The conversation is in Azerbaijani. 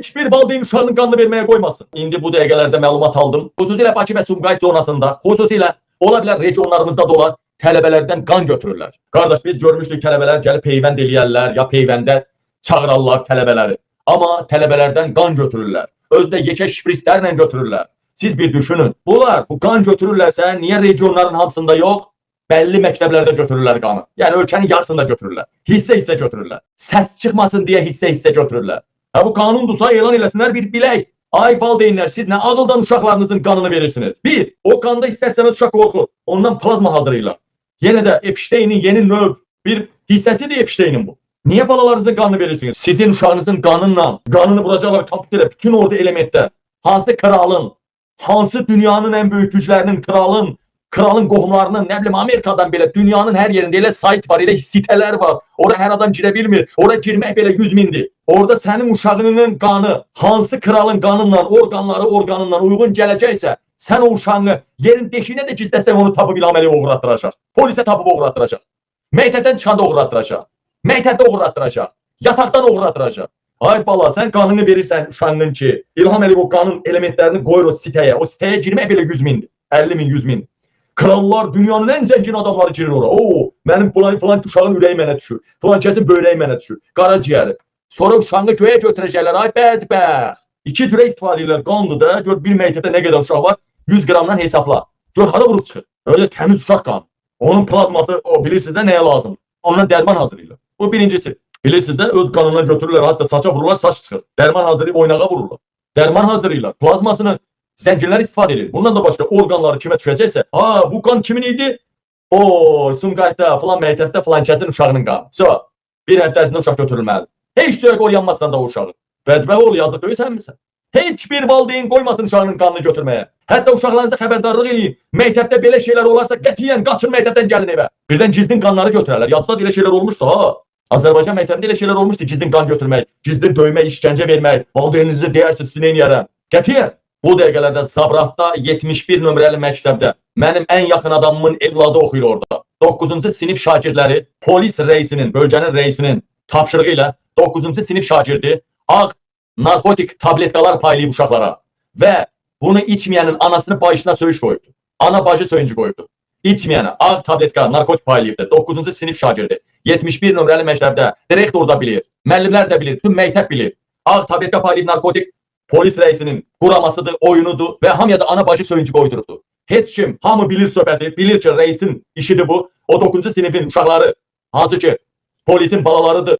Heç bir valideyn uşağının qanını verməyə qoymasın. İndi bu dəqiqələrdə məlumat aldım. Xüsusilə Bakı və Sumqayıt zonasında, xüsusilə ola bilər regionlarımızda da olan tələbələrdən qan götürürlər. Qardaş, biz görmüşdük tələbələr gəlib peyvənd eləyərlər, ya peyvəndə çağırarlar tələbələri. Amma tələbələrdən qan götürürlər. Özdə yekə şprislərlə götürürlər. Siz bir düşünün. Bunlar bu qan götürürlərsə, niyə regionların hamısında yox? Bəlli məktəblərdə götürürlər qanı. Yəni ölkənin yarısında götürürlər. Hissə-hissə götürürlər. Səs çıxmasın deyə hissə-hissə götürürlər. Ha, bu qanundursa elan eləsinlər bir bilək. Ay valideynlər, siz nə ağıldan uşaqlarınızın qanını verirsiniz? Bir, o qanda istərsəniz uşaq qorxur. Ondan plazma hazırlayırlar. Yenə də Epstein'in yeni növ bir hissəsidir Epstein'in bu. Niyə balalarınızın qanını verirsiniz? Sizin uşağınızın qanını vuracaqlar kompüterə, bütün orada elementdə. Hansı kralın, hansı dünyanın ən böyük güclərinin, kralın qohumlarının, nə bilim Amerikadan belə dünyanın hər yerində elə sayt var, elə sitələr var. Ora hər adam girə bilmir. Ora girmək belə 100 mindir. Orada sənin uşağının qanı, hansı kralın qanından, orqanından uyğun gələcəksə, sən o uşağını yerin deşiyinə də gizləsən onu tapıb İlham Əliyev uğratdıracaq. Polisə tapıb uğratdıracaq. Məktəbdən çıxanda uğratdıracaq. Məktəbdə uğratdıracaq. Yataqdan uğratdıracaq. Ay bala, sən qanını verirsən uşağının ki, İlham Əliyev o qanın elementlərini qoyur o sitəyə. O sitəyə girmək belə 100 mindir. 50 min, 100 min. Krallar, dünyanın ən zəngin adamları girir ora. Oo, mənim falan uşağın ürəyi mənə düşür. Falan kəsin böyrəyi mənə düşür. Qaraciyəri. Sonra uşağını göyə götürəcəklər. Ay bədbəxt. İki cürə istifadə edirlər. Qandır da. Gör bir məktəbdə nə qədər uşaq var. 100 qramdan hesabla. Gör hara vurub çıxır. Öyle təmiz uşaq qanı. Onun plazması, o bilirsiniz də nəyə lazım. Ondan dərman hazırlayırlar. Bu birincisi. Bilirsiniz də öz qanından götürürlər. Hatta saça vururlar, saç çıxır. Dərman hazırlayıb oynağa vururlar. Dərman hazırlayırlar. Plazmasını zənginlər istifadə edir. Bundan da başqa orqanları kimə düşəcəksə, ha bu qan kimin idi? O Sumqayıtda, falan məktəbdə falan kəsin uşağının qanı. So, bir həftə ərzində uşaq götürülməlidir. Heç cürə qoyanmazsan da o uşağı. Bədbəxt ol, yazıq döyüsənmirsən. Heç bir valideyn qoymasın uşağının qanını götürməyə. Hətta uşaqlarınıza xəbərdarlıq eləyin. Məktəbdə belə şeylər olarsa qətiyyən qaçın məktəbdən gəlin evə. Birdən gizlin qanları götürərlər. Yadda elə şeylər olmuşdu ha. Azərbaycan məktəbində elə şeylər olmuşdu. Gizlin qan götürmək, gizlin döymək, işgəncə vermək. Valideyninizə deyərsiniz, sizin eləyərəm. Qətiyyən. Bu dəqiqələrdə Sabratda 71 nömrəli məktəbdə mənim ən yaxın adamımın evladı oxuyur orada. 9-cu sinif şagirdləri polis reisinin, bölgənin reisinin tapşırığı ilə 9-cu sinif şagirdi ağ narkotik tabletkalar paylayıb uşaqlara və bunu içməyənin anasını başına söyüş qoyubdu. Ana bacı söyüncü qoyubdu. İçməyəni ağ tabletka, narkotik paylayıbdı. 9-cu sinif şagirdi. 71 nömrəli məktəbdə direktor da bilir, müəllimlər də bilir, tüm məktəb bilir. Ağ tabletka paylayıb narkotik polis reisinin quramasıdır, oyunudur və hamıya da ana bacı söyüncü qoydurubdu. Heç kim, hamı bilir söhbəti, bilir ki reisin işidir bu. O 9-cu sinifin uşaqları, hansı ki polisin balalarıdır.